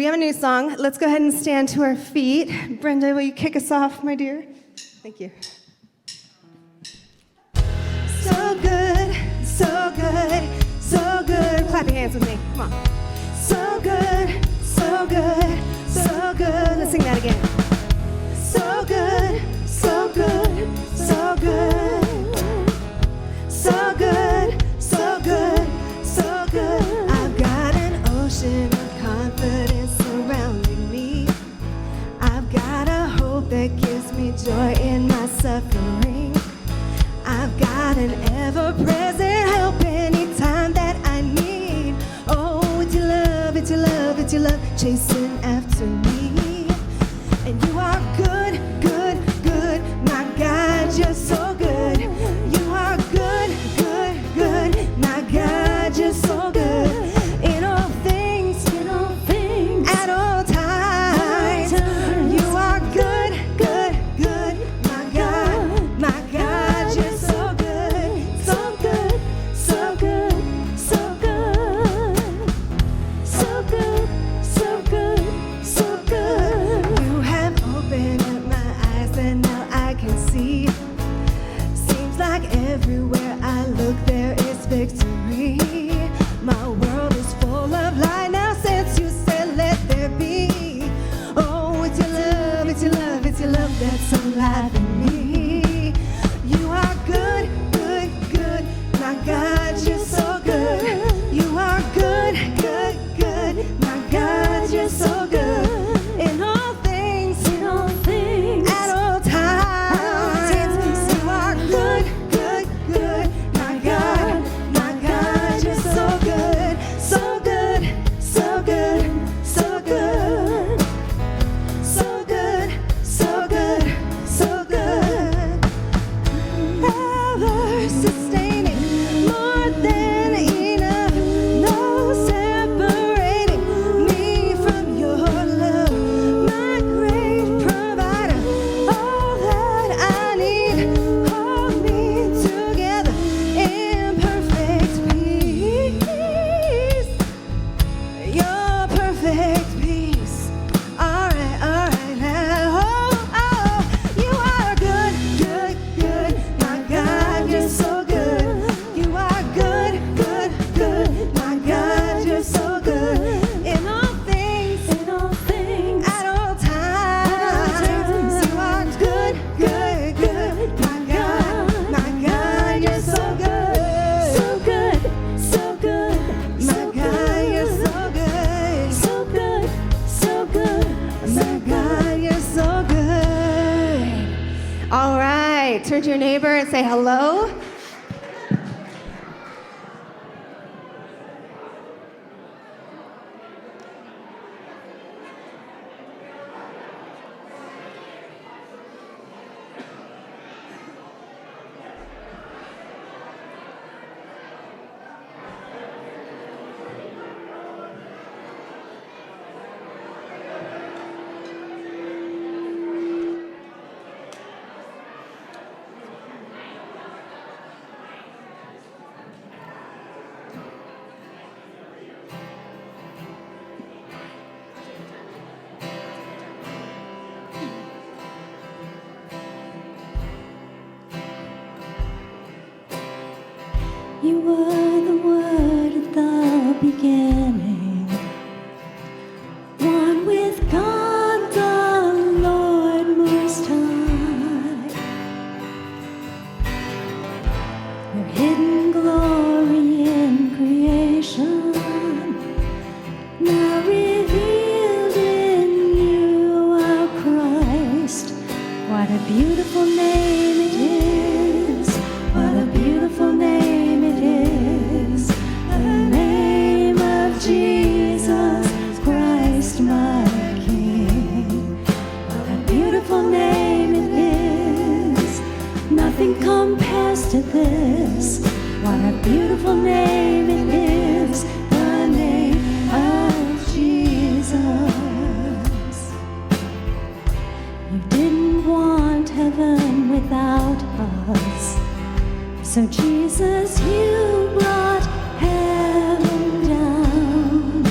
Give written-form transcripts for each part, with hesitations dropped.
We have a new song. Let's go ahead and stand to our feet. Brenda, will you kick us off, my dear? Thank you. So good, so good, so good. Clap your hands with me. Come on. So good, so good, so good. Let's sing that again. So good, so good, so good. So good, so good, so good. I've got an ocean of confidence surrounding me. I've got a hope that gives me joy in my suffering. I've got an ever-present help anytime that I need. Oh, it's your love, it's your love, it's your love chasing after me. And you are good, good, good. My God, you're so good. You are good, good, good. My God, you're so good. In all things, at all times. You are good, good, good. My God, you're so good. So good, so good, so good. So good, so good, so good. You have opened up my eyes and now I can see. Seems like everywhere I look there is victory. My world is full of light now since you said let there be. Oh, it's your love, it's your love, it's your love that's alive in me. You are good, good, good. My God, you're so good. You are good, good, good. My God, you're so good. In all things, at all times. You are good, good, good. My God, you're so good. So good, so good, so good. So good, so good, so good. Ever sustaining, more than enough. No separating me from your love. My great provider, all that I need. Hold me together in perfect peace. Your perfect peace. All right now. Oh, you are good, good, good. My God, you're so good. You are good, good, good. My God, you're so good. In all things, at all times. You are good, good, good. My God, you're so good. So good, so good. My God, you're so good. So good, so good. My God, you're so good. All right, turn to your neighbor and say hello. You were the Word at the beginning, one with God the Lord Most High. Your hidden glory in creation, now revealed in you, our Christ. What a beautiful name it is! What a beautiful name it is! The name of Jesus Christ, my King. What a beautiful name it is! Nothing compares to this. What a beautiful name it is! The name of Jesus. You didn't want heaven without us. So Jesus, you brought heaven down.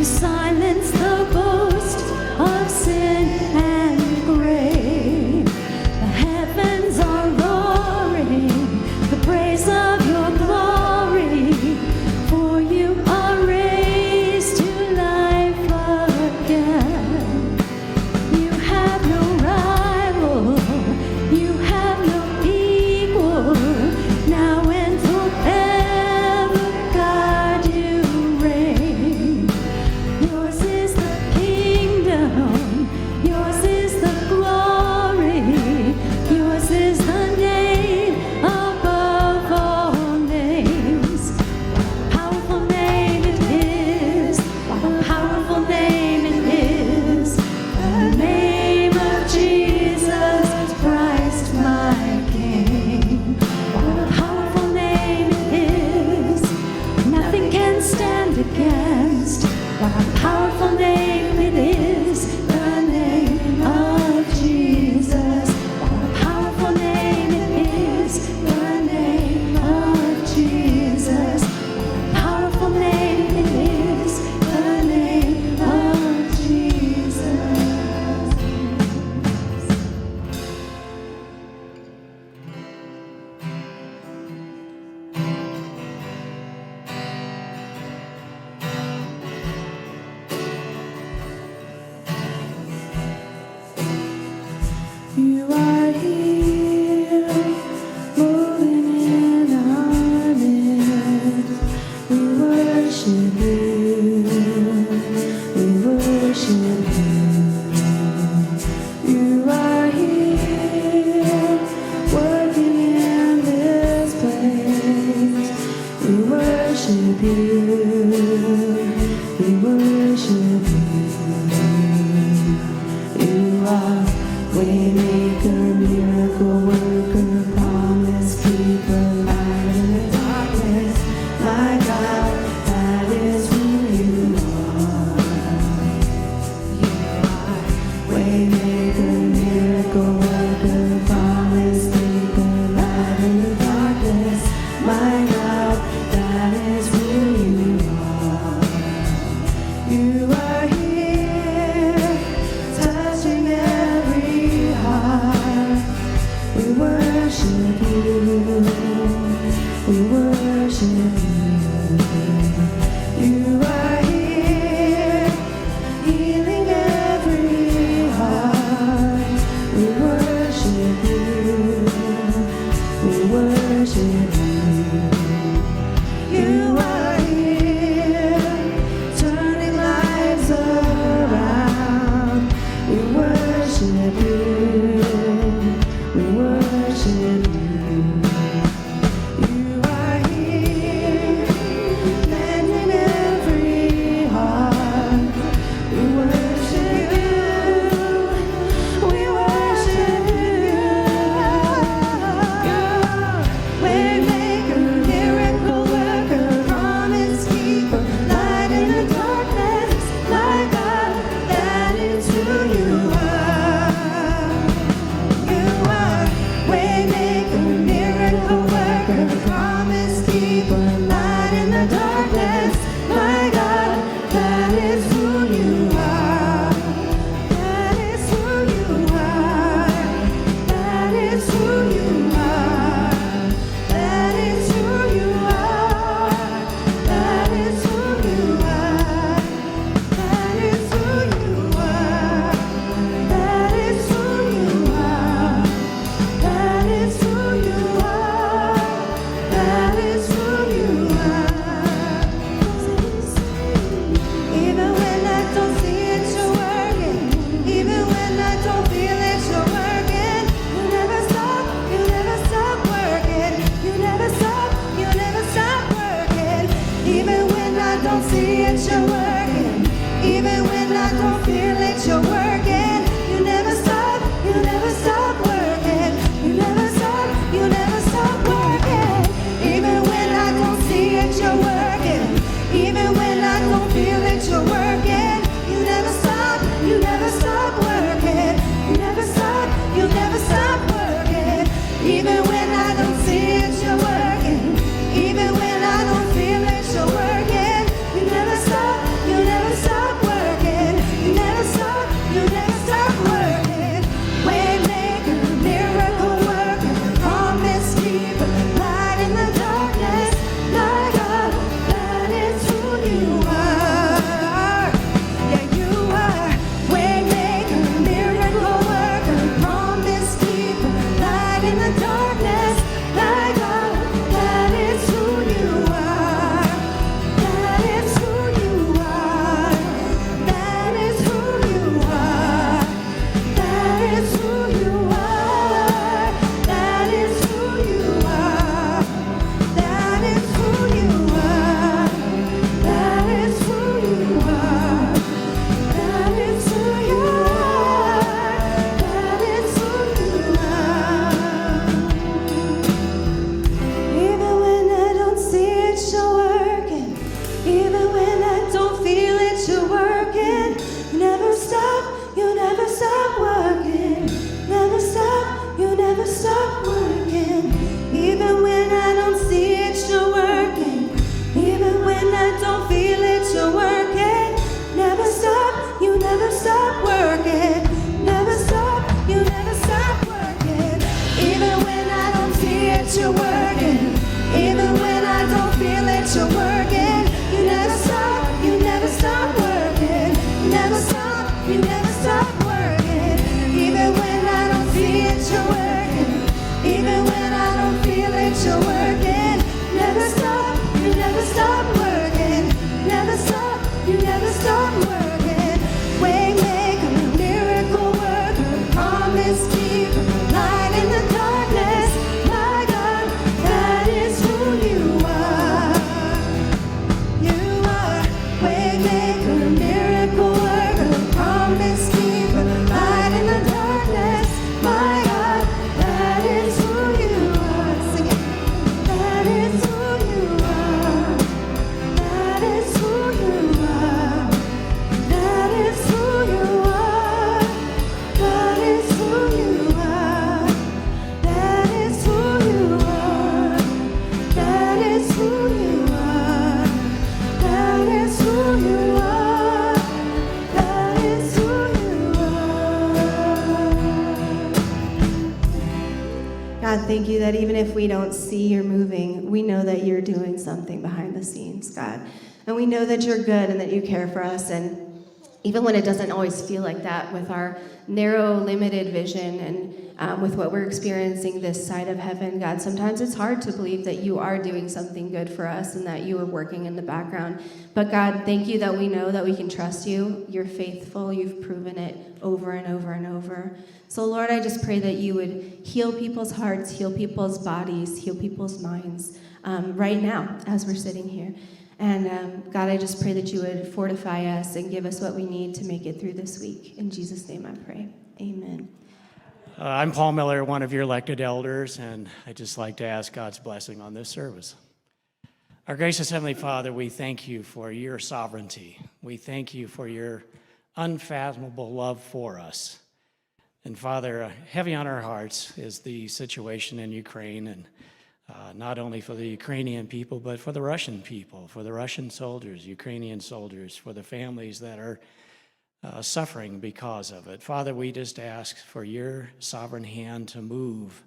silence the boast of sin and grave. The heavens are roaring the praise of your glory, for you are raised to life again. You have no rival, you have no equal, now and forever, God, you reign. Yours is the kingdom, yours is the glory, yours is the name above all names. Powerful name it is, what a powerful name it is, the name of Jesus Christ my King. What a powerful name it is, nothing can stand against. What a powerful name it is, the name of Jesus. What a powerful name it is, the name of Jesus. What a powerful name it is, the name of Jesus. You are here, moving in our midst. We worship you, we worship you. You are here, working in this place. We worship you, we worship you. You are waymaker, miracle worker, promise keeper, light in the darkness. My God, that is who you are. You are waymaker, miracle worker, promise keeper, light in the darkness. My God, that is who you are. You are here, touching every heart. We worship you, we worship you. You are here, healing every heart. We worship you, we worship you. You are here, turning lives around. We worship you, we worship you. You are here, mending every heart. We worship you, we worship you. Waymaker, miracle worker, promise keeper, light in the darkness. My God, that is who you are. You are waymaker, miracle worker, promise keeper, light in the darkness. My God, that is who you are. That is who you are. That is who you are. That is who you are. That is who you are. That is who you are. That is who you are. That is who you are. That is who you are. Even when I don't see it, you're working. Even when I don't feel it, you're working. You never stop working. You never stop working. Even when I don't see it, you're working. Even when I don't feel it, you're working. You never stop working. You never stop working. Even when I don't see it, you're working. Even when I don't feel it, you're working. You never stop working. You never stop working. Even when I don't see it, you're working. Even when I don't feel it, you're working. You never stop. when I don't feel it, you're working. Never stop, you never stop working. Never stop, you never stop working. Even when I don't see it, you're working. Even when I don't feel it, you're working. You never stop, you never stop working. Never stop, you never stop working. Even when I don't see it, you're working. Even when I don't feel it, you're working. Never stop, you never stop working. Never stop, you never stop working. Waymaker, miracle worker, promise keeper, light in the darkness. My God, that is who you are. You are waymaker, miracle worker, promise keeper, light in the darkness. My God, that is who you are. Sing it. That is who you are. That is who you are. That is who you are. That is who you are. That is who you are. That is who you are. That is who you are. That is who you are. God, thank you that even if we don't see you're moving, we know that you're doing something behind the scenes, God. And we know that you're good and that you care for us. And even when it doesn't always feel like that with our narrow, limited vision and with what we're experiencing this side of heaven, God, sometimes it's hard to believe that you are doing something good for us and that you are working in the background. But God, thank you that we know that we can trust you. You're faithful. You've proven it over and over and over. So Lord, I just pray that you would heal people's hearts, heal people's bodies, heal people's minds right now as we're sitting here. And God, I just pray that you would fortify us and give us what we need to make it through this week. In Jesus' name I pray. Amen. I'm Paul Miller, one of your elected elders, and I'd just like to ask God's blessing on this service. Our gracious Heavenly Father, we thank you for your sovereignty. We thank you for your unfathomable love for us. And Father, heavy on our hearts is the situation in Ukraine, and not only for the Ukrainian people, but for the Russian people, for the Russian soldiers, Ukrainian soldiers, for the families that are suffering because of it. Father, we just ask for your sovereign hand to move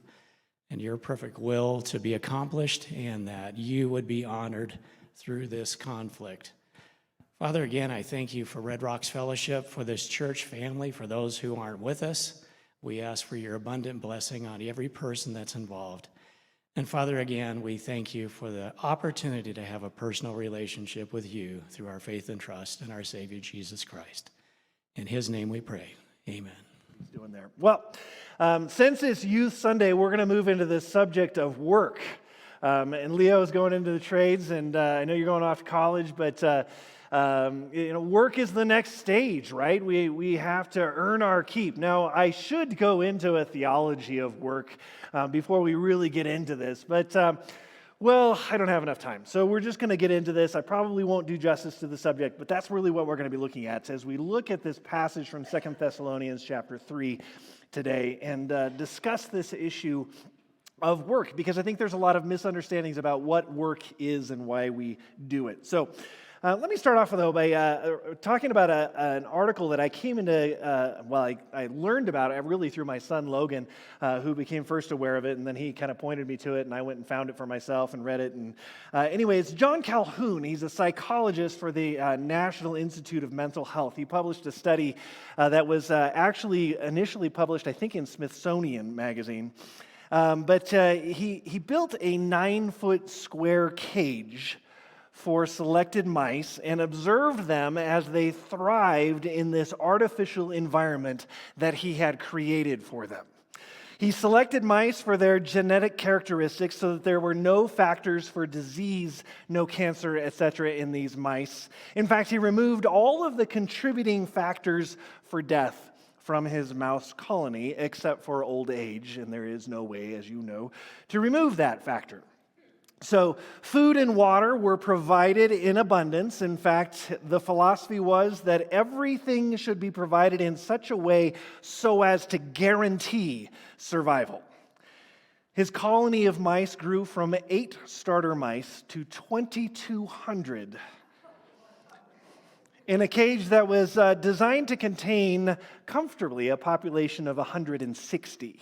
and your perfect will to be accomplished, and that you would be honored through this conflict. Father, again, I thank you for Red Rocks Fellowship, for this church family, for those who aren't with us. We ask for your abundant blessing on every person that's involved. And Father, again, we thank you for the opportunity to have a personal relationship with you through our faith and trust in our Savior, Jesus Christ. In his name we pray. Amen. He's doing there. Well, since it's Youth Sunday, we're going to move into the subject of work. And Leo is going into the trades, and I know you're going off to college, but work is the next stage, right? We have to earn our keep. Now, I should go into a theology of work before we really get into this, but I don't have enough time. So we're just going to get into this. I probably won't do justice to the subject, but that's really what we're going to be looking at as we look at this passage from 2 Thessalonians chapter 3 today and discuss this issue of work, because I think there's a lot of misunderstandings about what work is and why we do it. So let me start off, though, by talking about an article that I came into, I learned about it really through my son, Logan, who became first aware of it, and then he kind of pointed me to it, and I went and found it for myself and read it. And anyway, it's John Calhoun. He's a psychologist for the National Institute of Mental Health. He published a study that was actually initially published, I think, in Smithsonian Magazine. But he built a 9-foot square cage for selected mice and observed them as they thrived in this artificial environment that he had created for them. He selected mice for their genetic characteristics so that there were no factors for disease, no cancer, etc. in these mice. In fact, he removed all of the contributing factors for death from his mouse colony, except for old age, and there is no way, as you know, to remove that factor. So food and water were provided in abundance. In fact, the philosophy was that everything should be provided in such a way so as to guarantee survival. His colony of mice grew from 8 starter mice to 2,200 in a cage that was designed to contain comfortably a population of 160.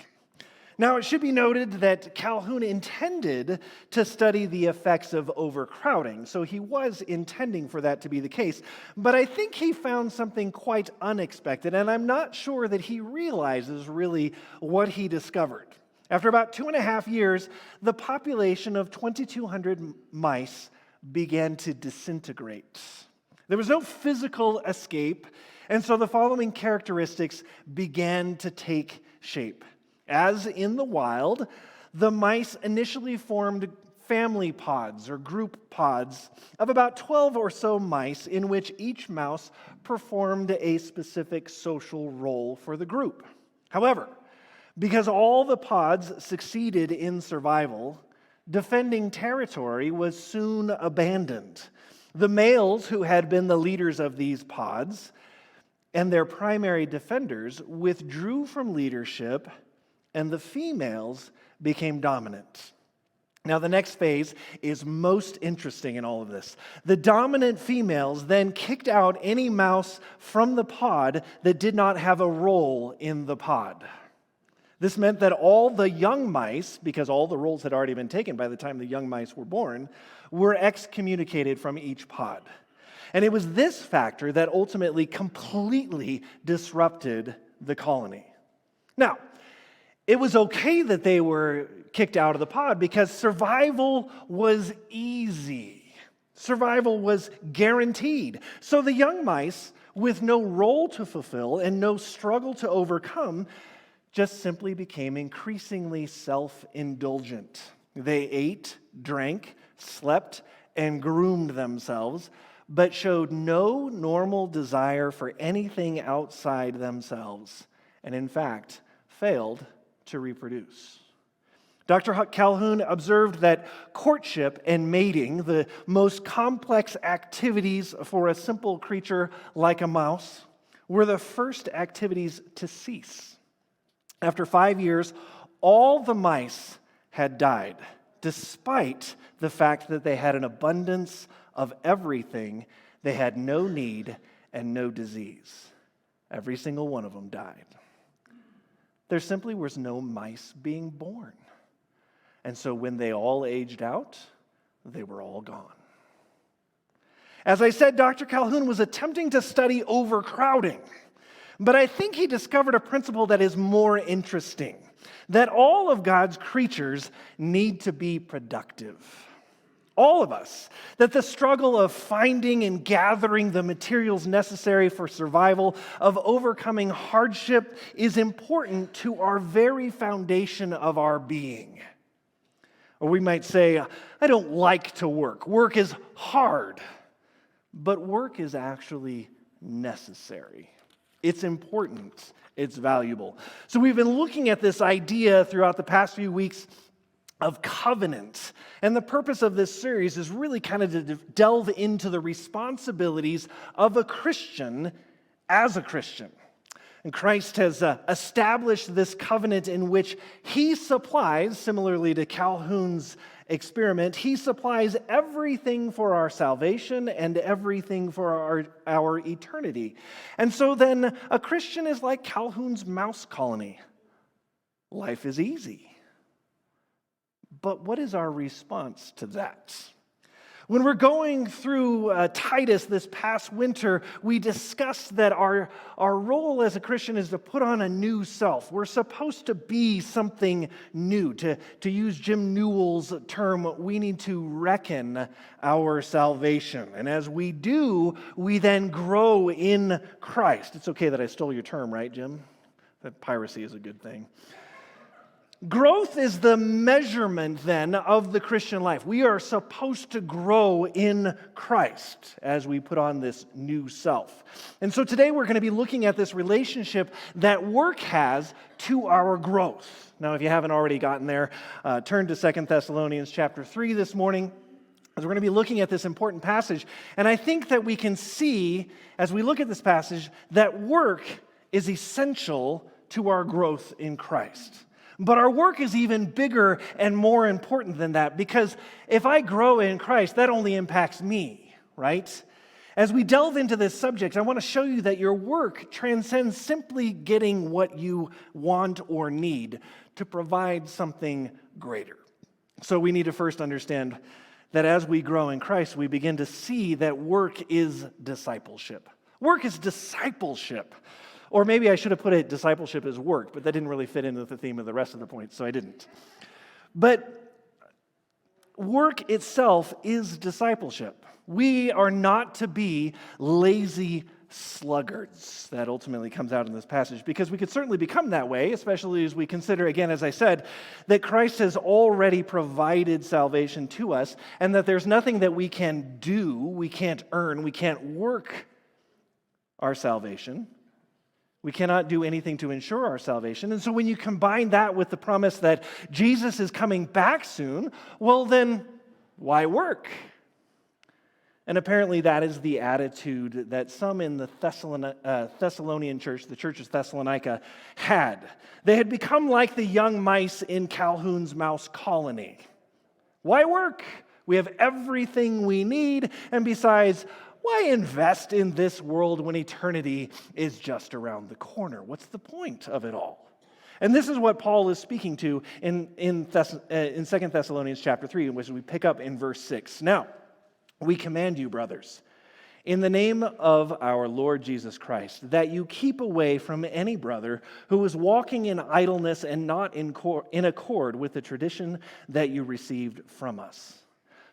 Now, it should be noted that Calhoun intended to study the effects of overcrowding, so he was intending for that to be the case. But I think he found something quite unexpected, and I'm not sure that he realizes really what he discovered. After about 2.5 years, the population of 2,200 mice began to disintegrate. There was no physical escape, and so the following characteristics began to take shape. As in the wild, the mice initially formed family pods or group pods of about 12 or so mice in which each mouse performed a specific social role for the group. However, because all the pods succeeded in survival, defending territory was soon abandoned. The males who had been the leaders of these pods and their primary defenders withdrew from leadership, and the females became dominant. Now, the next phase is most interesting in all of this. The dominant females then kicked out any mouse from the pod that did not have a role in the pod. This meant that all the young mice, because all the roles had already been taken by the time the young mice were born, were excommunicated from each pod. And it was this factor that ultimately completely disrupted the colony. Now, it was okay that they were kicked out of the pod because survival was easy. Survival was guaranteed. So the young mice, with no role to fulfill and no struggle to overcome, just simply became increasingly self-indulgent. They ate, drank, slept, and groomed themselves, but showed no normal desire for anything outside themselves, and in fact, failed to reproduce. Dr. Calhoun observed that courtship and mating, the most complex activities for a simple creature like a mouse, were the first activities to cease. After 5 years, all the mice had died, despite the fact that they had an abundance of everything. They had no need and no disease. Every single one of them died. There simply was no mice being born. And so when they all aged out, they were all gone. As I said, Dr. Calhoun was attempting to study overcrowding. But I think he discovered a principle that is more interesting, that all of God's creatures need to be productive. All of us. That the struggle of finding and gathering the materials necessary for survival, of overcoming hardship, is important to our very foundation of our being. Or we might say, I don't like to work. Work is hard. But work is actually necessary. It's important. It's valuable. So we've been looking at this idea throughout the past few weeks of covenant. And the purpose of this series is really kind of to delve into the responsibilities of a Christian as a Christian. And Christ has established this covenant in which he supplies, similarly to Calhoun's experiment, he supplies everything for our salvation and everything for our eternity. And so then a Christian is like Calhoun's mouse colony. Life is easy. But what is our response to that? When we're going through Titus this past winter, we discussed that our role as a Christian is to put on a new self. We're supposed to be something new. To use Jim Newell's term, we need to reckon our salvation. And as we do, we then grow in Christ. It's okay that I stole your term, right, Jim? That piracy is a good thing. Growth is the measurement then of the Christian life. We are supposed to grow in Christ as we put on this new self. And so today we're going to be looking at this relationship that work has to our growth. Now, if you haven't already gotten there, turn to 2 Thessalonians chapter 3 this morning, as we're going to be looking at this important passage. And I think that we can see, as we look at this passage, that work is essential to our growth in Christ. But our work is even bigger and more important than that, because if I grow in Christ, that only impacts me, right? As we delve into this subject, I want to show you that your work transcends simply getting what you want or need to provide something greater. So we need to first understand that as we grow in Christ, we begin to see that work is discipleship. Work is discipleship. Or maybe I should have put it discipleship as work, but that didn't really fit into the theme of the rest of the point, so I didn't. But work itself is discipleship. We are not to be lazy sluggards. That ultimately comes out in this passage, because we could certainly become that way, especially as we consider, again, as I said, that Christ has already provided salvation to us, and that there's nothing that we can do, we can't earn, we can't work our salvation. We cannot do anything to ensure our salvation. And so when you combine that with the promise that Jesus is coming back soon, well then, why work? And apparently that is the attitude that some in the Thessalonian church, the church of Thessalonica, had. They had become like the young mice in Calhoun's mouse colony. Why work? We have everything we need, and besides, why invest in this world when eternity is just around the corner? What's the point of it all? And this is what Paul is speaking to in 2 Thessalonians chapter 3, which we pick up in verse 6. Now, we command you, brothers, in the name of our Lord Jesus Christ, that you keep away from any brother who is walking in idleness and not in accord with the tradition that you received from us.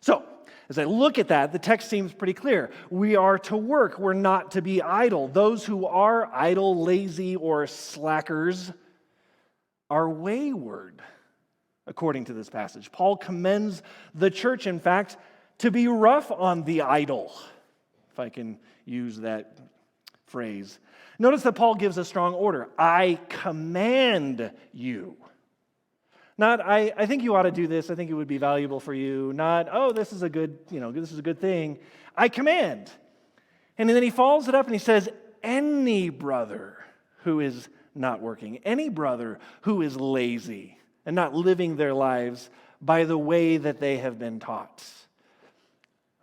So, as I look at that, the text seems pretty clear. We are to work. We're not to be idle. Those who are idle, lazy, or slackers are wayward, according to this passage. Paul commends the church, in fact, to be rough on the idle, if I can use that phrase. Notice that Paul gives a strong order. I command you. Not, I think you ought to do this. I think it would be valuable for you. Not, oh, this is a good thing. I command. And then he follows it up and he says, any brother who is not working, any brother who is lazy and not living their lives by the way that they have been taught,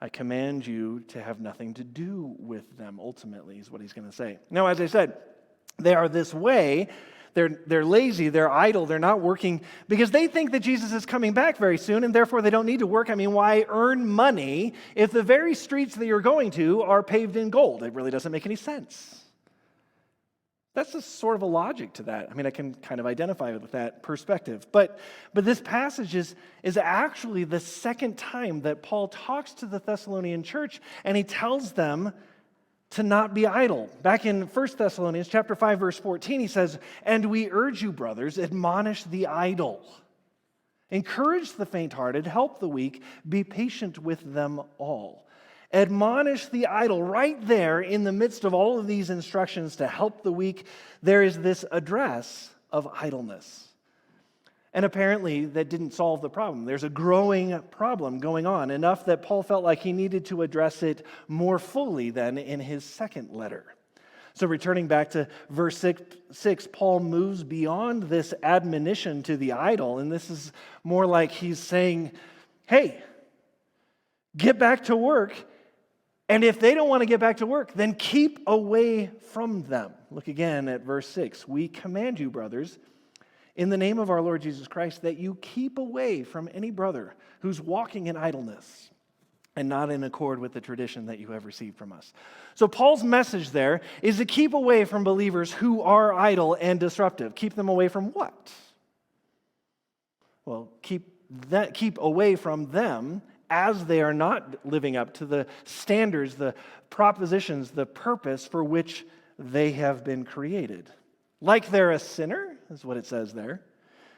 I command you to have nothing to do with them, ultimately, is what he's going to say. Now, as I said, they are this way. They're lazy, they're idle, they're not working because they think that Jesus is coming back very soon, and therefore they don't need to work. I mean, why earn money if the very streets that you're going to are paved in gold? It really doesn't make any sense. That's just sort of a logic to that. I mean, I can kind of identify with that perspective. But this passage is actually the second time that Paul talks to the Thessalonian church, and he tells them to not be idle. Back in 1 Thessalonians chapter 5, verse 14, he says, and we urge you, brothers, admonish the idle. Encourage the faint-hearted, help the weak, be patient with them all. Admonish the idle. Right there in the midst of all of these instructions to help the weak, there is this address of idleness. And apparently that didn't solve the problem. There's a growing problem going on, enough that Paul felt like he needed to address it more fully than in his second letter. So returning back to verse 6, Paul moves beyond this admonition to the idle, and this is more like he's saying, hey, get back to work, and if they don't want to get back to work, then keep away from them. Look again at verse 6. We command you, brothers, in the name of our Lord Jesus Christ, that you keep away from any brother who's walking in idleness and not in accord with the tradition that you have received from us. So Paul's message there is to keep away from believers who are idle and disruptive. Keep them away from what? Well, keep away from them as they are not living up to the standards, the propositions, the purpose for which they have been created. Like they're a sinner, is what it says there.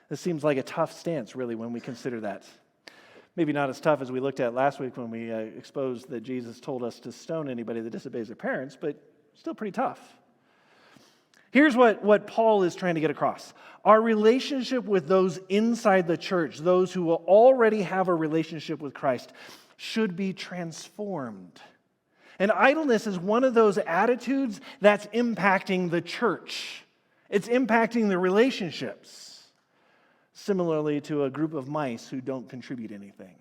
This seems like a tough stance, really, when we consider that. Maybe not as tough as we looked at last week when we exposed that Jesus told us to stone anybody that disobeys their parents, but still pretty tough. Here's what Paul is trying to get across. Our relationship with those inside the church, those who will already have a relationship with Christ, should be transformed. And idleness is one of those attitudes that's impacting the church. It's impacting the relationships. similarly to a group of mice who don't contribute anything.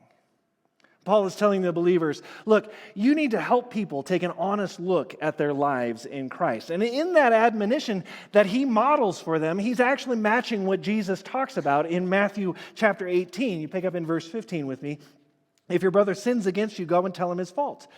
Paul is telling the believers, look, you need to help people take an honest look at their lives in Christ. And in that admonition that he models for them, he's actually matching what Jesus talks about in Matthew chapter 18. You pick up in verse 15 with me. If your brother sins against you, go and tell him his fault,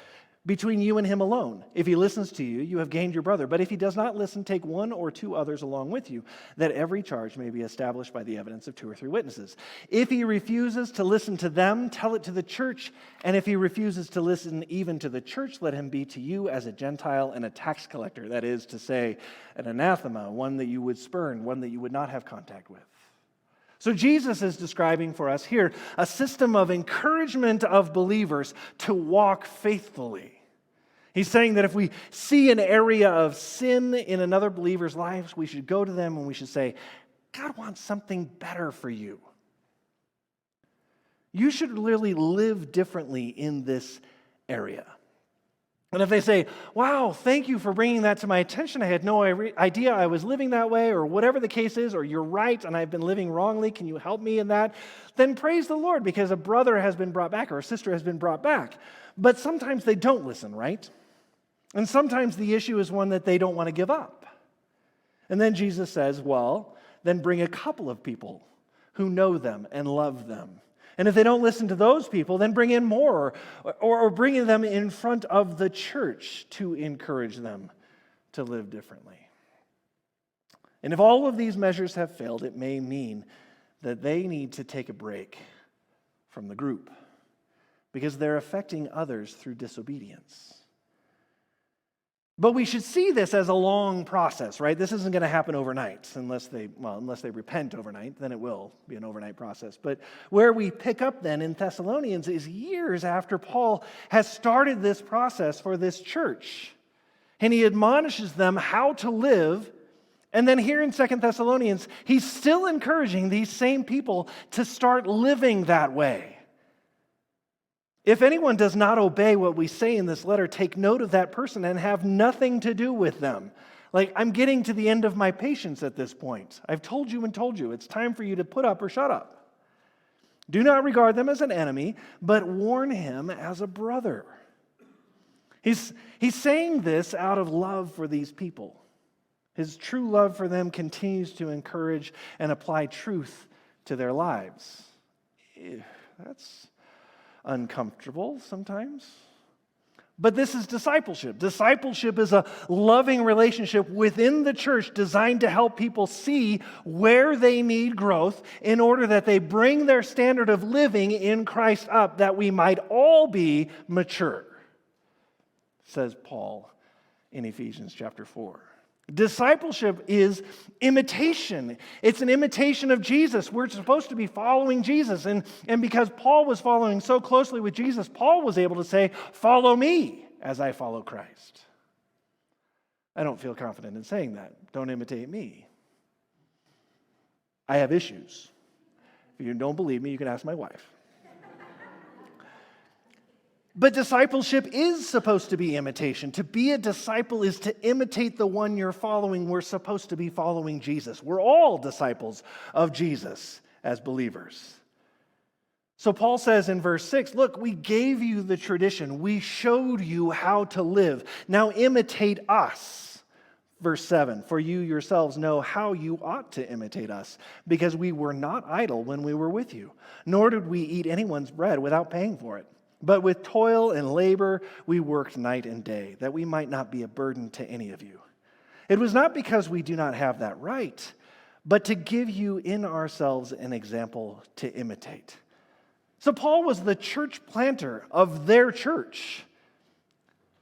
between you and him alone. If he listens to you, you have gained your brother. But if he does not listen, take one or two others along with you, that every charge may be established by the evidence of 2 or 3 witnesses. If he refuses to listen to them, tell it to the church. And if he refuses to listen even to the church, let him be to you as a Gentile and a tax collector. That is to say, an anathema, one that you would spurn, one that you would not have contact with. So Jesus is describing for us here a system of encouragement of believers to walk faithfully. He's saying that if we see an area of sin in another believer's life, we should go to them and we should say, God wants something better for you. You should really live differently in this area. And if they say, wow, thank you for bringing that to my attention. I had no idea I was living that way, or whatever the case is, or you're right and I've been living wrongly. Can you help me in that? Then praise the Lord, because a brother has been brought back or a sister has been brought back. But sometimes they don't listen, right? And sometimes the issue is one that they don't want to give up. And then Jesus says, well, then bring a couple of people who know them and love them. And if they don't listen to those people, then bring in more, or bring them in front of the church to encourage them to live differently. And if all of these measures have failed, it may mean that they need to take a break from the group because they're affecting others through disobedience. But we should see this as a long process, right? This isn't going to happen overnight unless they repent overnight, then it will be an overnight process. But where we pick up then in Thessalonians is years after Paul has started this process for this church. And he admonishes them how to live. And then here in 2 Thessalonians, he's still encouraging these same people to start living that way. If anyone does not obey what we say in this letter, take note of that person and have nothing to do with them. Like, I'm getting to the end of my patience at this point. I've told you and told you. It's time for you to put up or shut up. Do not regard them as an enemy, but warn him as a brother. He's saying this out of love for these people. His true love for them continues to encourage and apply truth to their lives. That's uncomfortable sometimes. But this is discipleship. Discipleship is a loving relationship within the church designed to help people see where they need growth in order that they bring their standard of living in Christ up, that we might all be mature, says Paul in Ephesians chapter 4. Discipleship is imitation. It's an imitation of Jesus. We're supposed to be following Jesus. And because Paul was following so closely with Jesus, Paul was able to say, follow me as I follow Christ. I don't feel confident in saying that. Don't imitate me. I have issues. If you don't believe me, you can ask my wife. But discipleship is supposed to be imitation. To be a disciple is to imitate the one you're following. We're supposed to be following Jesus. We're all disciples of Jesus as believers. So Paul says in verse 6, look, we gave you the tradition. We showed you how to live. Now imitate us. Verse 7, for you yourselves know how you ought to imitate us, because we were not idle when we were with you, nor did we eat anyone's bread without paying for it. But with toil and labor, we worked night and day, that we might not be a burden to any of you. It was not because we do not have that right, but to give you in ourselves an example to imitate. So Paul was the church planter of their church,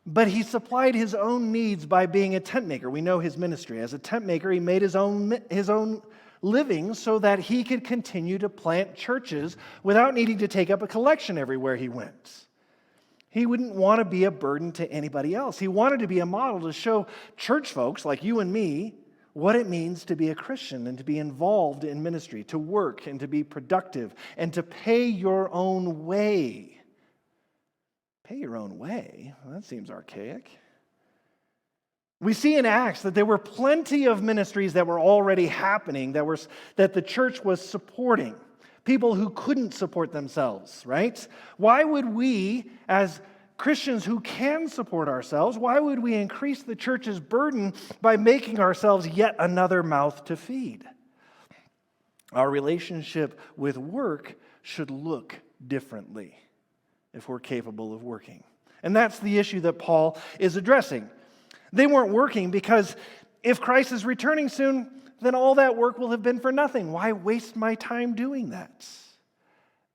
but he supplied his own needs by being a tent maker. We know his ministry. As a tent maker, he made his own living so that he could continue to plant churches without needing to take up a collection everywhere he went. He wouldn't want to be a burden to anybody else. He wanted to be a model to show church folks like you and me what it means to be a Christian and to be involved in ministry, to work and to be productive and to pay your own way. Pay your own way? Well, that seems archaic. We see in Acts that there were plenty of ministries that were already happening, that the church was supporting. People who couldn't support themselves, right? Why would we, as Christians who can support ourselves, why would we increase the church's burden by making ourselves yet another mouth to feed? Our relationship with work should look differently if we're capable of working. And that's the issue that Paul is addressing. They weren't working because if Christ is returning soon, then all that work will have been for nothing. Why waste my time doing that?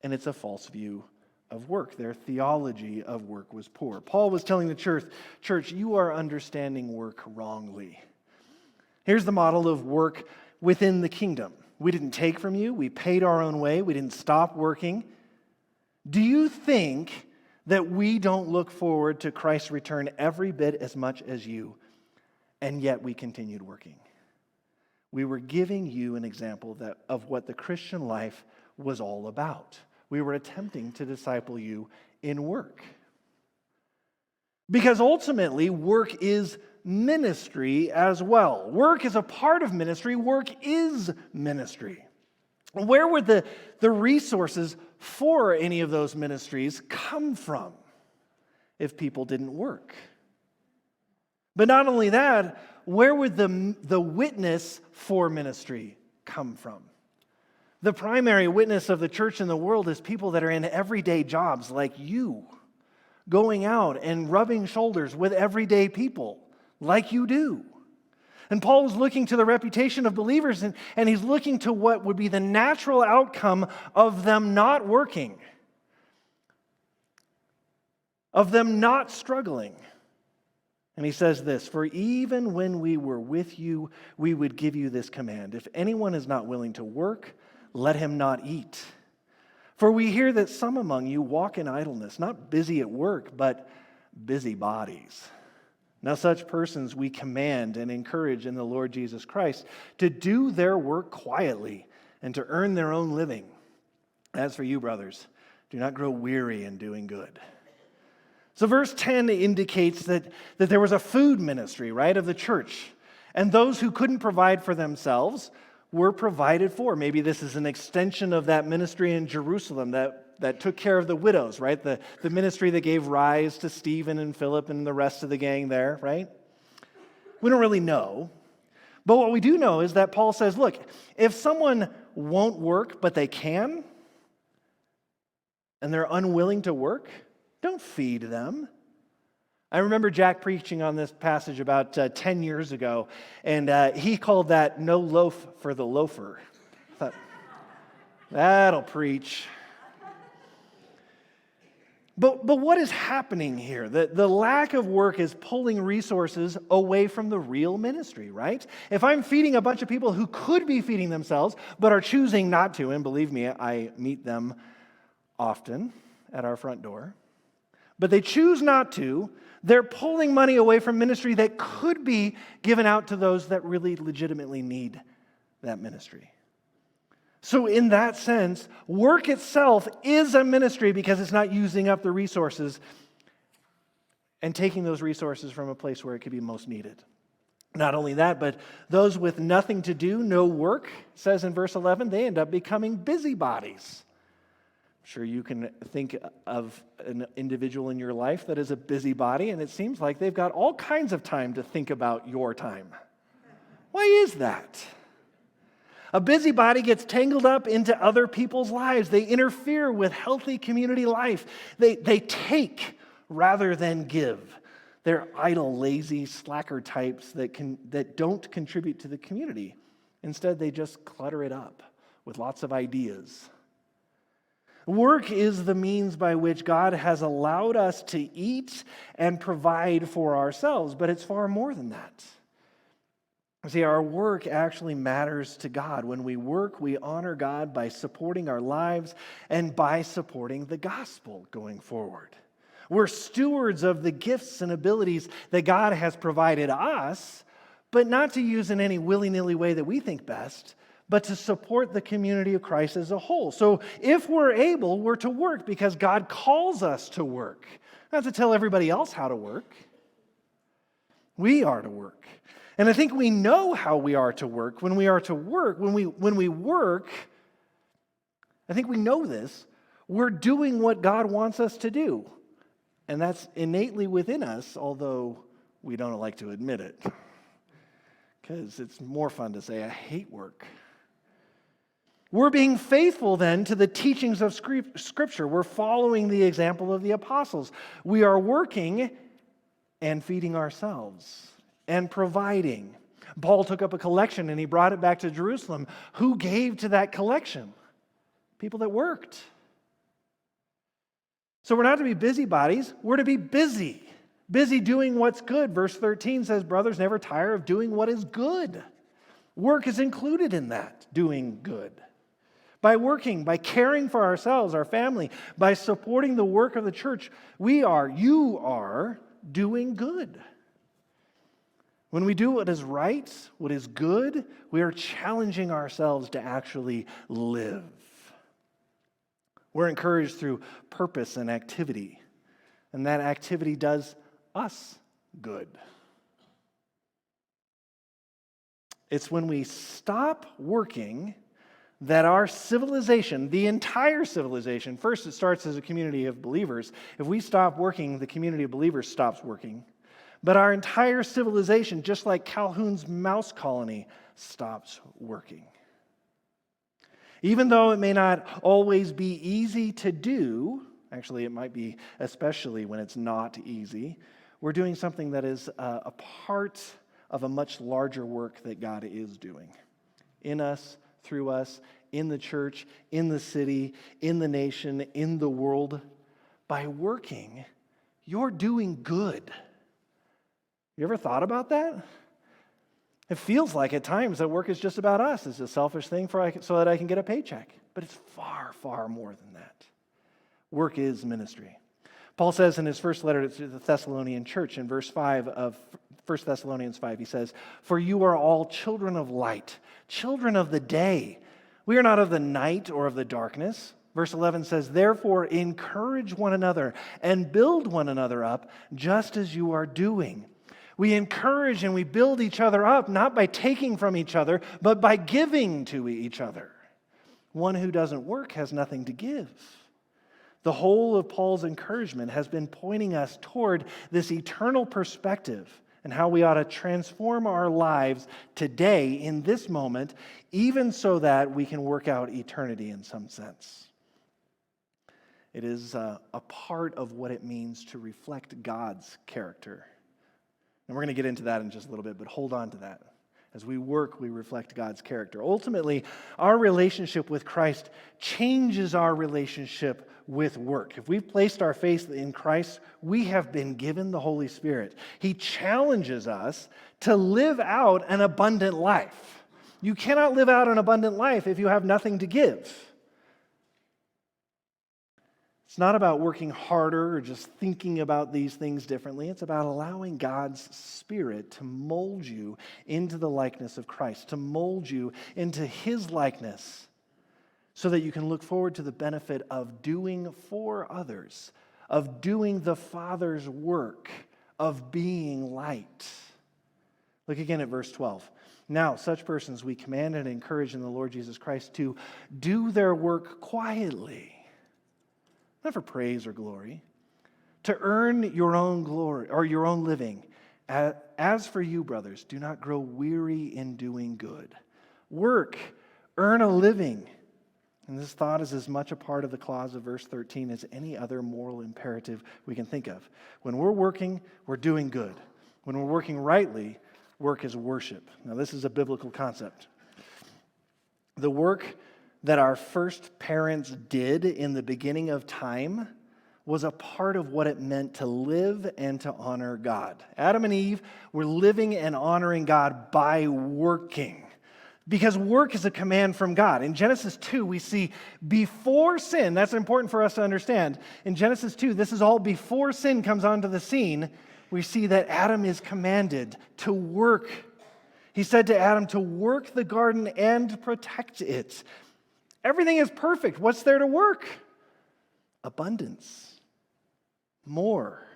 And it's a false view of work. Their theology of work was poor. Paul was telling the church, you are understanding work wrongly. Here's the model of work within the kingdom. We didn't take from you. We paid our own way. We didn't stop working. Do you think that we don't look forward to Christ's return every bit as much as you, and yet we continued working? We were giving you an example of what the Christian life was all about. We were attempting to disciple you in work. Because ultimately, work is ministry as well. Work is a part of ministry. Work is ministry. Where would the resources for any of those ministries come from if people didn't work? But not only that, where would the witness for ministry come from? The primary witness of the church in the world is people that are in everyday jobs like you, going out and rubbing shoulders with everyday people like you do. And Paul is looking to the reputation of believers, and he's looking to what would be the natural outcome of them not working, of them not struggling. And he says this, for even when we were with you, we would give you this command. If anyone is not willing to work, let him not eat. For we hear that some among you walk in idleness, not busy at work, but busybodies. Now such persons we command and encourage in the Lord Jesus Christ to do their work quietly and to earn their own living. As for you, brothers, do not grow weary in doing good. So verse 10 indicates that there was a food ministry, right, of the church. And those who couldn't provide for themselves were provided for. Maybe this is an extension of that ministry in Jerusalem that took care of the widows, right? The ministry that gave rise to Stephen and Philip and the rest of the gang there, right? We don't really know. But what we do know is that Paul says, look, if someone won't work but they can, and they're unwilling to work, don't feed them. I remember Jack preaching on this passage about 10 years ago, and he called that no loaf for the loafer. I thought, that'll preach. But what is happening here? The lack of work is pulling resources away from the real ministry, right? If I'm feeding a bunch of people who could be feeding themselves, but are choosing not to, and believe me, I meet them often at our front door, but they choose not to, they're pulling money away from ministry that could be given out to those that really legitimately need that ministry. So in that sense, work itself is a ministry because it's not using up the resources and taking those resources from a place where it could be most needed. Not only that, but those with nothing to do, no work, says in verse 11, they end up becoming busybodies. Sure, you can think of an individual in your life that is a busybody, and it seems like they've got all kinds of time to think about your time. Why is that? A busybody gets tangled up into other people's lives. They interfere with healthy community life. They take rather than give. They're idle, lazy, slacker types that don't contribute to the community. Instead, they just clutter it up with lots of ideas. Work is the means by which God has allowed us to eat and provide for ourselves, but it's far more than that. See, our work actually matters to God. When we work, we honor God by supporting our lives and by supporting the gospel going forward. We're stewards of the gifts and abilities that God has provided us, but not to use in any willy-nilly way that we think best, but to support the community of Christ as a whole. So if we're able, we're to work because God calls us to work, not to tell everybody else how to work. We are to work. And I think we know how we are to work. When we are to work, when we work, I think we know this, we're doing what God wants us to do. And that's innately within us, although we don't like to admit it. Because it's more fun to say, I hate work. We're being faithful then to the teachings of Scripture. We're following the example of the apostles. We are working and feeding ourselves and providing. Paul took up a collection and he brought it back to Jerusalem. Who gave to that collection? People that worked. So we're not to be busybodies, we're to be busy. Busy doing what's good. Verse 13 says, brothers, never tire of doing what is good. Work is included in that, doing good. By working, by caring for ourselves, our family, by supporting the work of the church, you are doing good. When we do what is right, what is good, we are challenging ourselves to actually live. We're encouraged through purpose and activity, and that activity does us good. It's when we stop working that our civilization, the entire civilization, first it starts as a community of believers. If we stop working, the community of believers stops working. But our entire civilization, just like Calhoun's mouse colony, stops working. Even though it may not always be easy to do, actually it might be especially when it's not easy, we're doing something that is a part of a much larger work that God is doing. In us, through us, in the church, in the city, in the nation, in the world. By working, you're doing good. You ever thought about that? It feels like at times that work is just about us. It's a selfish thing so that I can get a paycheck. But it's far, far more than that. Work is ministry. Paul says in his first letter to the Thessalonian church in verse 5 of 1 Thessalonians 5, he says, for you are all children of light, children of the day. We are not of the night or of the darkness. Verse 11 says, therefore encourage one another and build one another up just as you are doing. We encourage and we build each other up, not by taking from each other, but by giving to each other. One who doesn't work has nothing to give. The whole of Paul's encouragement has been pointing us toward this eternal perspective and how we ought to transform our lives today in this moment, even so that we can work out eternity in some sense. It is a part of what it means to reflect God's character. And we're going to get into that in just a little bit, but hold on to that. As we work, we reflect God's character. Ultimately, our relationship with Christ changes our relationship with work. If we've placed our faith in Christ, we have been given the Holy Spirit. He challenges us to live out an abundant life. You cannot live out an abundant life if you have nothing to give. It's not about working harder or just thinking about these things differently. It's about allowing God's Spirit to mold you into the likeness of Christ, to mold you into His likeness so that you can look forward to the benefit of doing for others, of doing the Father's work, of being light. Look again at verse 12. Now, such persons we command and encourage in the Lord Jesus Christ to do their work quietly, not for praise or glory, to earn your own glory or your own living. As for you, brothers, do not grow weary in doing good. Work, earn a living. And this thought is as much a part of the clause of verse 13 as any other moral imperative we can think of. When we're working, we're doing good. When we're working rightly, work is worship. Now, this is a biblical concept. The work that our first parents did in the beginning of time was a part of what it meant to live and to honor God. Adam and Eve were living and honoring God by working, because work is a command from God. In Genesis 2, we see before sin, that's important for us to understand. In Genesis 2, this is all before sin comes onto the scene. We see that Adam is commanded to work. He said to Adam to work the garden and protect it. Everything is perfect. What's there to work? Abundance. More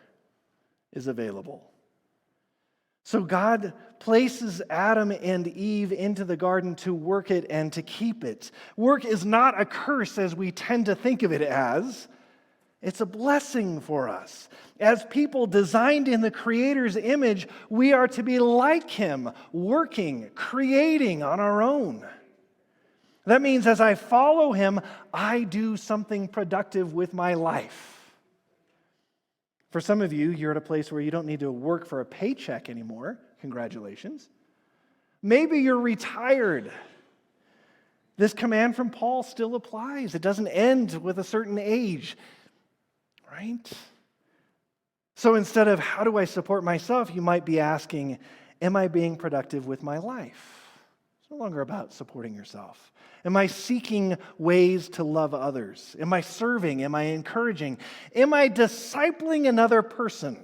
is available. So God places Adam and Eve into the garden to work it and to keep it. Work is not a curse as we tend to think of it as. It's a blessing for us. As people designed in the Creator's image, we are to be like Him, working, creating on our own. That means as I follow Him, I do something productive with my life. For some of you, you're at a place where you don't need to work for a paycheck anymore. Congratulations. Maybe you're retired. This command from Paul still applies. It doesn't end with a certain age, right? So instead of how do I support myself, you might be asking, am I being productive with my life? It's no longer about supporting yourself. Am I seeking ways to love others? Am I serving? Am I encouraging? Am I discipling another person?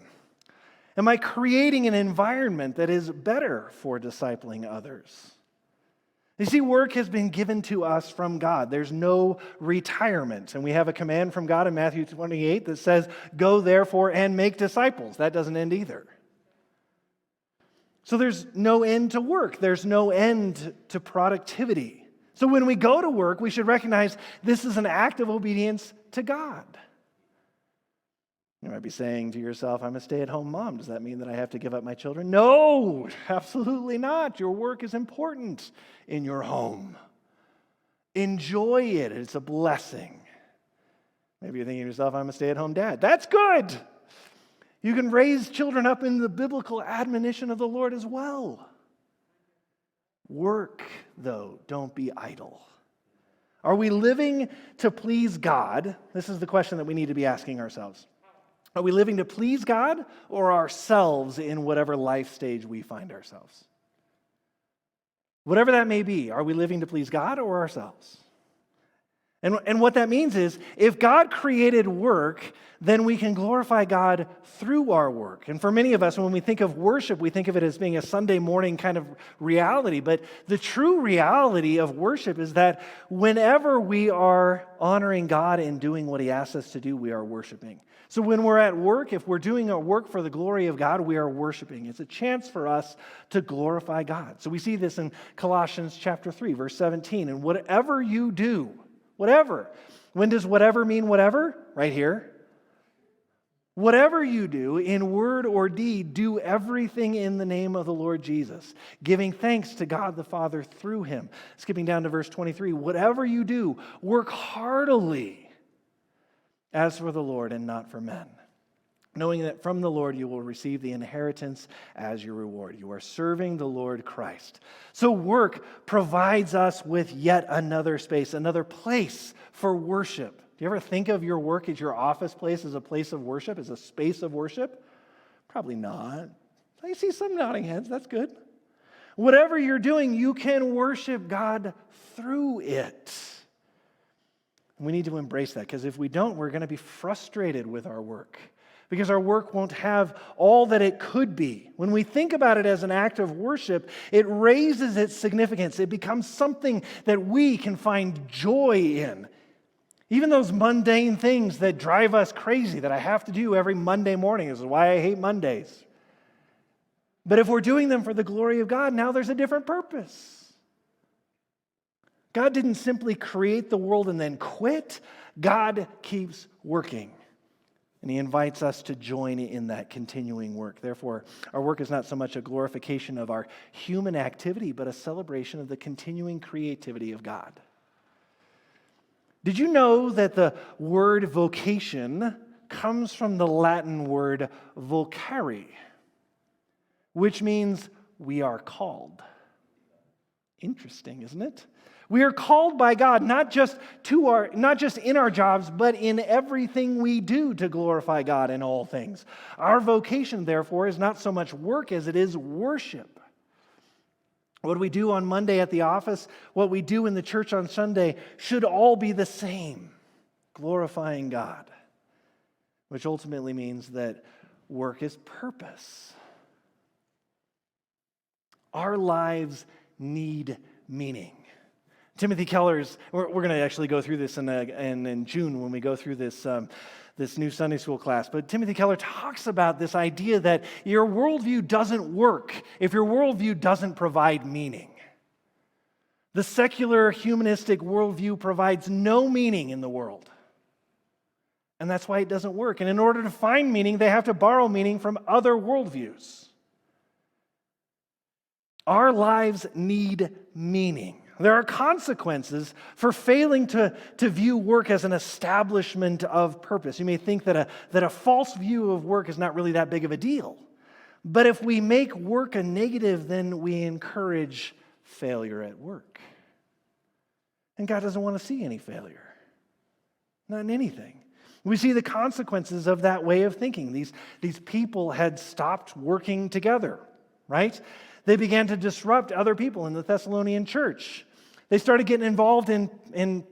Am I creating an environment that is better for discipling others? You see, work has been given to us from God. There's no retirement. And we have a command from God in Matthew 28 that says, go therefore and make disciples. That doesn't end either. So there's no end to work. There's no end to productivity. So when we go to work, we should recognize this is an act of obedience to God. You might be saying to yourself, I'm a stay-at-home mom. Does that mean that I have to give up my children? No, absolutely not. Your work is important in your home. Enjoy it. It's a blessing. Maybe you're thinking to yourself, I'm a stay-at-home dad. That's good. You can raise children up in the biblical admonition of the Lord as well. Work, though, don't be idle. Are we living to please God? This is the question that we need to be asking ourselves. Are we living to please God or ourselves in whatever life stage we find ourselves? Whatever that may be, are we living to please God or ourselves? And what that means is, if God created work, then we can glorify God through our work. And for many of us, when we think of worship, we think of it as being a Sunday morning kind of reality. But the true reality of worship is that whenever we are honoring God and doing what He asks us to do, we are worshiping. So when we're at work, if we're doing our work for the glory of God, we are worshiping. It's a chance for us to glorify God. So we see this in Colossians chapter 3, verse 17. And whatever you do, whatever. When does whatever mean whatever? Right here. Whatever you do, in word or deed, do everything in the name of the Lord Jesus, giving thanks to God the Father through Him. Skipping down to verse 23. Whatever you do, work heartily as for the Lord and not for men, knowing that from the Lord you will receive the inheritance as your reward. You are serving the Lord Christ. So work provides us with yet another space, another place for worship. Do you ever think of your work as your office place as a place of worship, as a space of worship? Probably not. I see some nodding heads. That's good. Whatever you're doing, you can worship God through it. We need to embrace that, because if we don't, we're going to be frustrated with our work, because our work won't have all that it could be. When we think about it as an act of worship, it raises its significance. It becomes something that we can find joy in. Even those mundane things that drive us crazy that I have to do every Monday morning. This is why I hate Mondays. But if we're doing them for the glory of God, now there's a different purpose. God didn't simply create the world and then quit. God keeps working. And He invites us to join in that continuing work. Therefore, our work is not so much a glorification of our human activity, but a celebration of the continuing creativity of God. Did you know that the word vocation comes from the Latin word vocare, which means we are called? Interesting, isn't it? We are called by God, not just in our jobs, but in everything we do to glorify God in all things. Our vocation, therefore, is not so much work as it is worship. What we do on Monday at the office, what we do in the church on Sunday, should all be the same, glorifying God, which ultimately means that work is purpose. Our lives need meaning. Timothy Keller's, we're going to actually go through this in June when we go through this this new Sunday school class, but Timothy Keller talks about this idea that your worldview doesn't work if your worldview doesn't provide meaning. The secular humanistic worldview provides no meaning in the world. And that's why it doesn't work. And in order to find meaning, they have to borrow meaning from other worldviews. Our lives need meaning. There are consequences for failing to view work as an establishment of purpose. You may think that a false view of work is not really that big of a deal. But if we make work a negative, then we encourage failure at work. And God doesn't want to see any failure, not in anything. We see the consequences of that way of thinking. These people had stopped working together, right? They began to disrupt other people in the Thessalonian church. They started getting involved in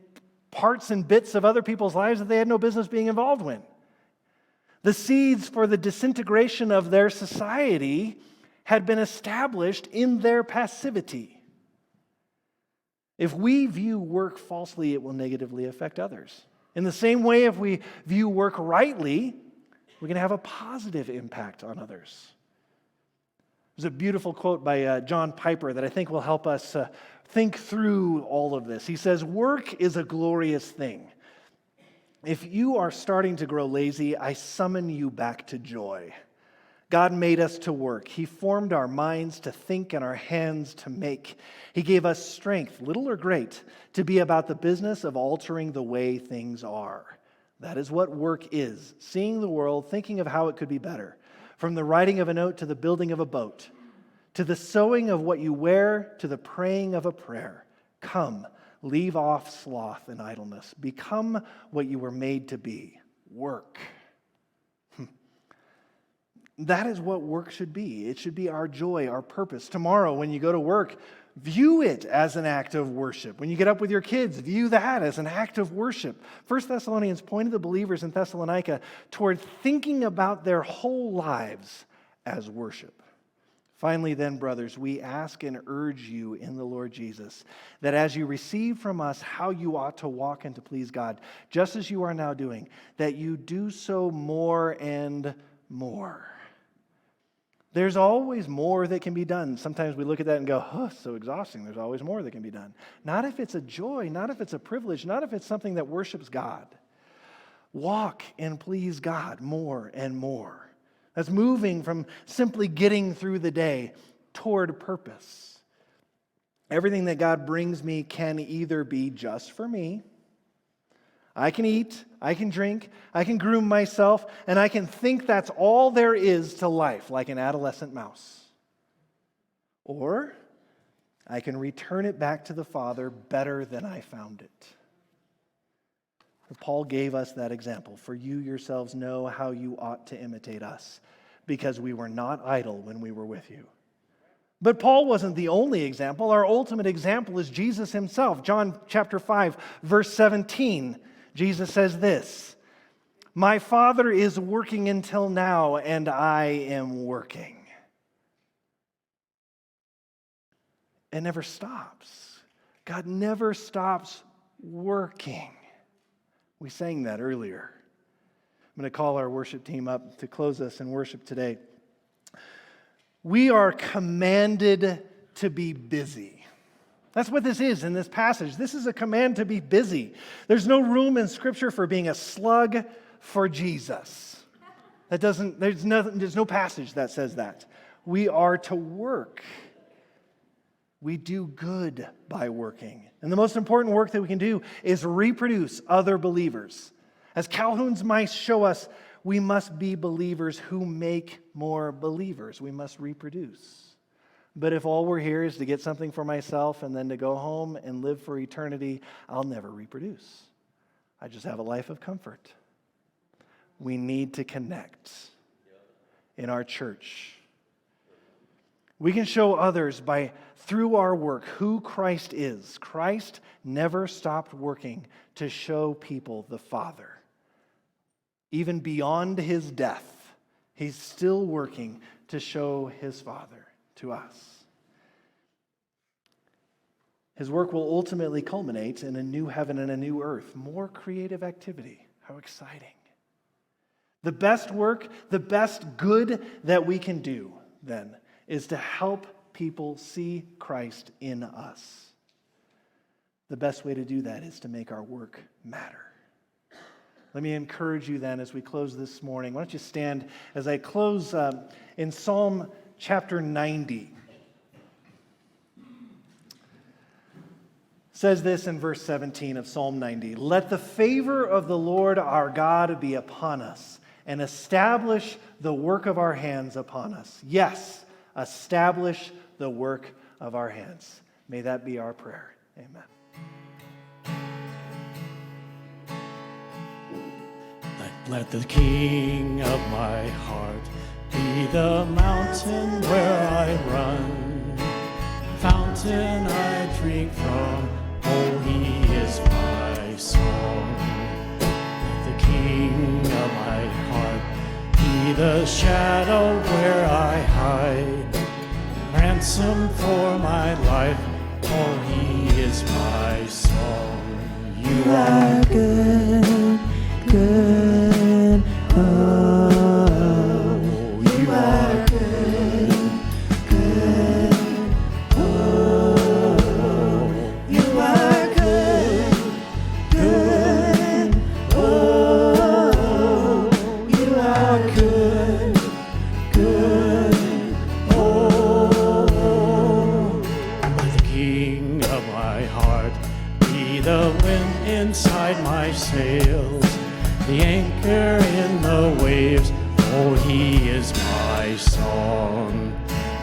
parts and bits of other people's lives that they had no business being involved in. The seeds for the disintegration of their society had been established in their passivity. If we view work falsely, it will negatively affect others. In the same way, if we view work rightly, we're going to have a positive impact on others. There's a beautiful quote by John Piper that I think will help us think through all of this. He says, "Work is a glorious thing. If you are starting to grow lazy, I summon you back to joy. God made us to work. He formed our minds to think and our hands to make. He gave us strength, little or great, to be about the business of altering the way things are. That is what work is, seeing the world, thinking of how it could be better. From the writing of a note to the building of a boat, to the sewing of what you wear, to the praying of a prayer. Come, leave off sloth and idleness. Become what you were made to be. Work." That is what work should be. It should be our joy, our purpose. Tomorrow, when you go to work, view it as an act of worship. When you get up with your kids, view that as an act of worship. 1 Thessalonians pointed the believers in Thessalonica toward thinking about their whole lives as worship. Finally, then, brothers, we ask and urge you in the Lord Jesus that as you receive from us how you ought to walk and to please God, just as you are now doing, that you do so more and more. There's always more that can be done. Sometimes we look at that and go, oh, so exhausting. There's always more that can be done. Not if it's a joy, not if it's a privilege, not if it's something that worships God. Walk and please God more and more. That's moving from simply getting through the day toward purpose. Everything that God brings me can either be just for me. I can eat, I can drink, I can groom myself, and I can think that's all there is to life, like an adolescent mouse. Or I can return it back to the Father better than I found it. Paul gave us that example. For you yourselves know how you ought to imitate us, because we were not idle when we were with you. But Paul wasn't the only example. Our ultimate example is Jesus himself. John chapter 5, verse 17. Jesus says this, "My Father is working until now, and I am working." It never stops. God never stops working. We sang that earlier. I'm going to call our worship team up to close us in worship today. We are commanded to be busy. That's what this is in this passage. This is a command to be busy. There's no room in Scripture for being a slug for Jesus. There's no passage that says that. We are to work. We do good by working. And the most important work that we can do is reproduce other believers. As Calhoun's mice show us, we must be believers who make more believers. We must reproduce. But if all we're here is to get something for myself and then to go home and live for eternity, I'll never reproduce. I just have a life of comfort. We need to connect in our church. We can show others through our work who Christ is. Christ never stopped working to show people the Father. Even beyond his death, he's still working to show his Father to us. His work will ultimately culminate in a new heaven and a new earth. More creative activity. How exciting. The best work, the best good that we can do, then, is to help people see Christ in us. The best way to do that is to make our work matter. Let me encourage you then as we close this morning. Why don't you stand as I close in Psalm chapter 90. It says this in verse 17 of Psalm 90. Let the favor of the Lord our God be upon us, and establish the work of our hands upon us. Yes, establish the work of our hands. May that be our prayer. Amen. Let the King of my heart be the mountain where I run, fountain I drink from, oh, he is my song. Let the King of my heart be the shadow where I hide, ransom for my life, oh, he is my song. You are good, good, oh, you are good, good, oh, you are good, good, oh, you are good, good, oh. Let the King of my heart be the wind inside my sails, the anchor in the waves, oh, he is my song.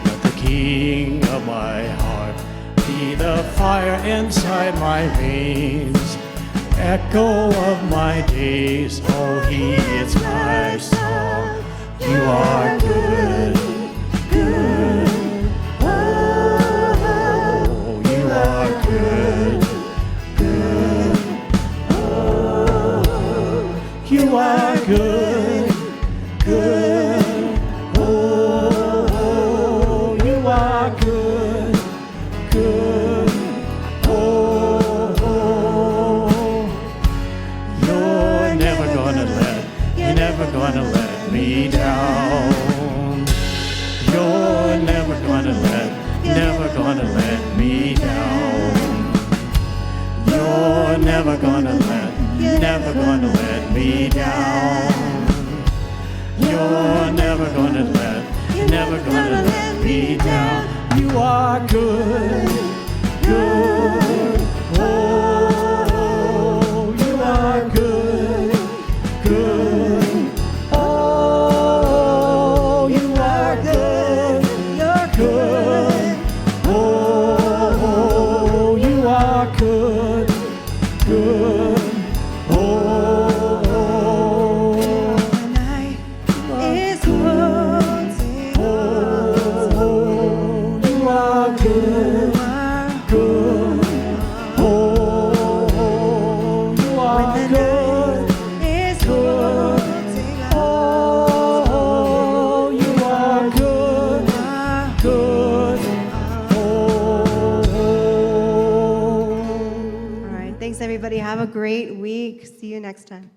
Let the King of my heart be the fire inside my veins, echo of my days, oh, he is my song. You are good, good, oh, you are good, good, oh, you are good, good, oh, you are good, good, oh, you're never gonna let me down. You're never gonna let me down. You're never gonna let me down. You're never gonna let me down. You are good, good, oh, you are good, good, oh, you are good, you're good, oh, you are good, good, oh, The night is closing. oh, you are good, good, oh, you are The good, night is closing. oh, you are good, good, oh. All right, thanks everybody. Have a great week. See you next time.